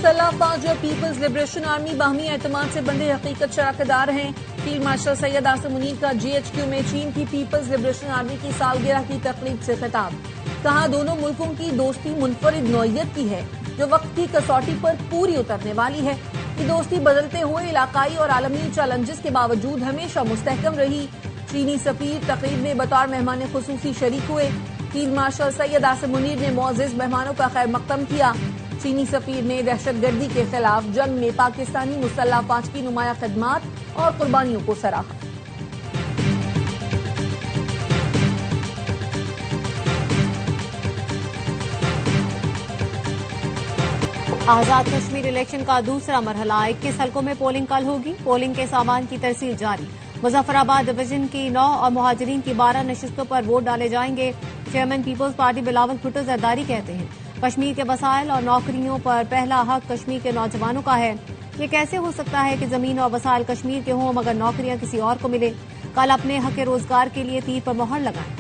مسلح افواج اور پیپلز لبریشن آرمی باہمی اعتماد سے بندے حقیقت شراکت دار ہیں۔ فیلڈ مارشل سید آصم منیر کا GHQ میں چین کی پیپلز لبریشن آرمی کی سالگرہ کی تقریب سے خطاب۔ کہا دونوں ملکوں کی دوستی منفرد نوعیت کی ہے جو وقت کی کسوٹی پر پوری اترنے والی ہے۔ یہ دوستی بدلتے ہوئے علاقائی اور عالمی چیلنجز کے باوجود ہمیشہ مستحکم رہی۔ چینی سفیر تقریب میں بطور مہمان خصوصی شریک ہوئے۔ فیلڈ مارشل سید آصم منیر نے معزز مہمانوں کا خیر مقدم کیا۔ چینی سفیر نے دہشت گردی کے خلاف جنگ میں پاکستانی مسلح افواج کی نمایاں خدمات اور قربانیوں کو سراہا۔ آزاد کشمیر الیکشن کا دوسرا مرحلہ 21 حلقوں میں پولنگ کل ہوگی۔ پولنگ کے سامان کی ترسیل جاری۔ مظفر آباد ڈویژن کی 9 اور مہاجرین کی 12 نشستوں پر ووٹ ڈالے جائیں گے۔ چیئرمین پیپلز پارٹی بلاول بھٹو زرداری کہتے ہیں کشمیر کے وسائل اور نوکریوں پر پہلا حق کشمیر کے نوجوانوں کا ہے۔ یہ کیسے ہو سکتا ہے کہ زمین اور وسائل کشمیر کے ہوں مگر نوکریاں کسی اور کو ملے؟ کل اپنے حق روزگار کے لیے تیر پر مہر لگائیں۔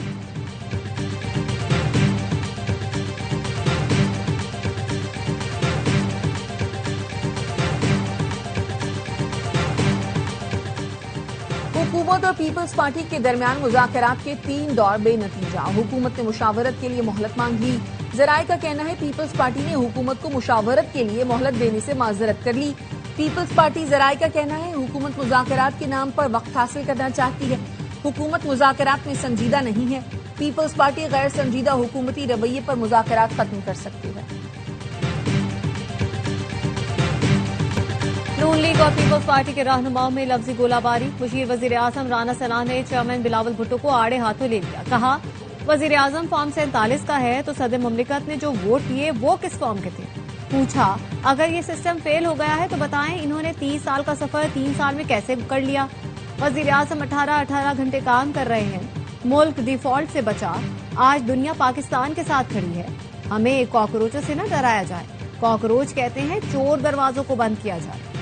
حکومت اور پیپلز پارٹی کے درمیان مذاکرات کے 3 دور بے نتیجہ۔ حکومت نے مشاورت کے لیے مہلت مانگی۔ ذرائع کا کہنا ہے پیپلز پارٹی نے حکومت کو مشاورت کے لیے مہلت دینے سے معذرت کر لی۔ پیپلز پارٹی ذرائع کا کہنا ہے حکومت مذاکرات کے نام پر وقت حاصل کرنا چاہتی ہے۔ حکومت مذاکرات میں سنجیدہ نہیں ہے۔ پیپلز پارٹی غیر سنجیدہ حکومتی رویے پر مذاکرات ختم کر سکتی ہے۔ نون لیگ اور پیپلز پارٹی کے رہنماؤں میں لفظی گولہ باری۔ مشیر وزیر اعظم رانا ثنا نے چیئرمین بلاول بھٹو کو آڑے ہاتھوں لے لیا۔ کہا وزیر اعظم فارم 47 کا ہے تو صدر مملکت نے جو ووٹ دیے وہ کس فارم کے تھے؟ پوچھا اگر یہ سسٹم فیل ہو گیا ہے تو بتائیں انہوں نے 30 سال کا سفر 3 سال میں کیسے کر لیا؟ وزیر اعظم 18 گھنٹے کام کر رہے ہیں۔ ملک ڈیفالٹ سے بچا۔ آج دنیا پاکستان کے ساتھ کھڑی ہے۔ ہمیں کاکروچوں سے نہ ڈرایا جائے۔ کاکروچ کہتے ہیں چور دروازوں کو بند کیا جائے۔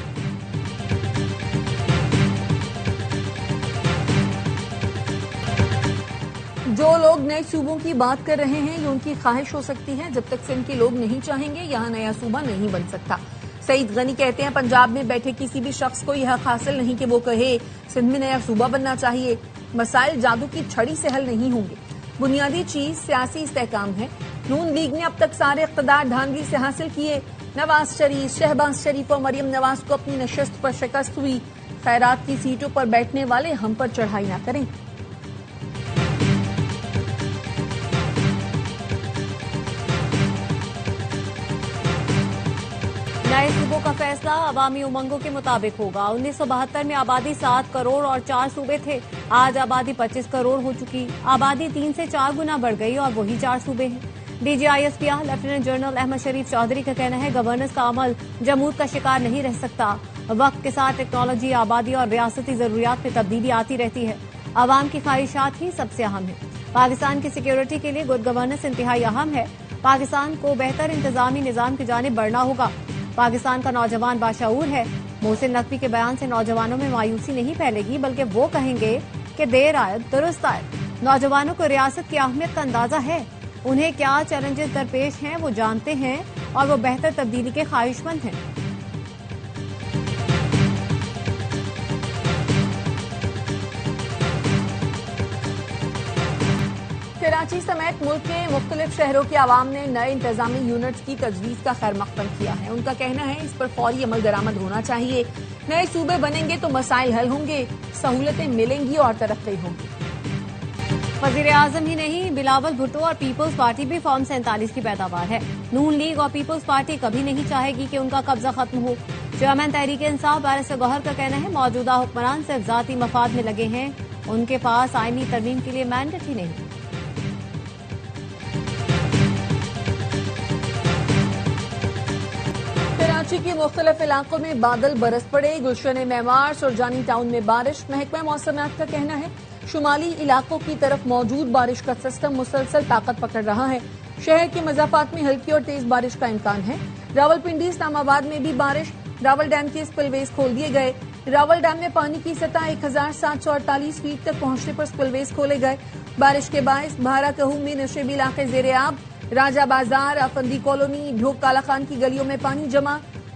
جو لوگ نئے صوبوں کی بات کر رہے ہیں یہ ان کی خواہش ہو سکتی ہے۔ جب تک سندھ کے لوگ نہیں چاہیں گے یہاں نیا صوبہ نہیں بن سکتا۔ سعید غنی کہتے ہیں پنجاب میں بیٹھے کسی بھی شخص کو یہ حق حاصل نہیں کہ وہ کہے سندھ میں نیا صوبہ بننا چاہیے۔ مسائل جادو کی چھڑی سے حل نہیں ہوں گے۔ بنیادی چیز سیاسی استحکام ہے۔ نون لیگ نے اب تک سارے اقتدار دھاندلی سے حاصل کیے۔ نواز شریف، شہباز شریف اور مریم نواز کو اپنی نشست پر شکست ہوئی۔ خیرات کی سیٹوں پر بیٹھنے والے ہم پر چڑھائی نہ کریں۔ نئے صوبوں کا فیصلہ عوامی امنگوں کے مطابق ہوگا۔ 1972 میں آبادی 7 کروڑ اور 4 صوبے تھے۔ آج آبادی 25 کروڑ ہو چکی۔ آبادی 3 سے 4 گنا بڑھ گئی اور وہی 4 صوبے ہیں۔ DGISPR لیفٹیننٹ جنرل احمد شریف چودھری کا کہنا ہے گورننس کا عمل جمود کا شکار نہیں رہ سکتا۔ وقت کے ساتھ ٹیکنالوجی، آبادی اور ریاستی ضروریات میں تبدیلی آتی رہتی ہے۔ عوام کی خواہشات ہی سب سے اہم ہے۔ پاکستان کی سیکیورٹی کے لیے گڈ گورننس انتہائی اہم ہے۔ پاکستان کو بہتر انتظامی نظام کی جانب بڑھنا ہوگا۔ پاکستان کا نوجوان باشعور ہے۔ محسن نقوی کے بیان سے نوجوانوں میں مایوسی نہیں پھیلے گی بلکہ وہ کہیں گے کہ دیر آئے درست آئے۔ نوجوانوں کو ریاست کی اہمیت کا اندازہ ہے۔ انہیں کیا چیلنجز درپیش ہیں وہ جانتے ہیں اور وہ بہتر تبدیلی کے خواہش مند ہیں۔ کراچی سمیت ملک کے مختلف شہروں کے عوام نے نئے انتظامی یونٹس کی تجویز کا خیر مقدم کیا ہے۔ ان کا کہنا ہے اس پر فوری عمل درآمد ہونا چاہیے۔ نئے صوبے بنیں گے تو مسائل حل ہوں گے، سہولتیں ملیں گی اور ترقی ہوگی۔ وزیر اعظم ہی نہیں بلاول بھٹو اور پیپلز پارٹی بھی فارم 47 کی پیداوار ہے۔ نون لیگ اور پیپلز پارٹی کبھی نہیں چاہے گی کہ ان کا قبضہ ختم ہو۔ چیئرمین تحریک انصاف بیرسٹر گوہر کا کہنا ہے موجودہ حکمران صرف ذاتی مفاد میں لگے ہیں۔ ان کے پاس آئینی ترمیم کے لیے مینڈیٹ ہی نہیں۔ کراچی کے مختلف علاقوں میں بادل برس پڑے۔ گلشن معمارس اور جانی ٹاؤن میں بارش۔ محکمہ موسمیات کا کہنا ہے شمالی علاقوں کی طرف موجود بارش کا سسٹم مسلسل طاقت پکڑ رہا ہے۔ شہر کے مضافات میں ہلکی اور تیز بارش کا امکان ہے۔ راولپنڈی اسلام آباد میں بھی بارش۔ راول ڈیم کے سپل ویز کھول دیے گئے۔ راول ڈیم میں پانی کی سطح 1748 فیٹ تک پہنچنے پر سپل ویز کھولے گئے۔ بارش کے باعث بھارا کہو میں نشیبی علاقے زیر آب۔ راجہ بازار، افندی کالونی، ڈھوک کالا خان کی گلیوں میں پانی جمع۔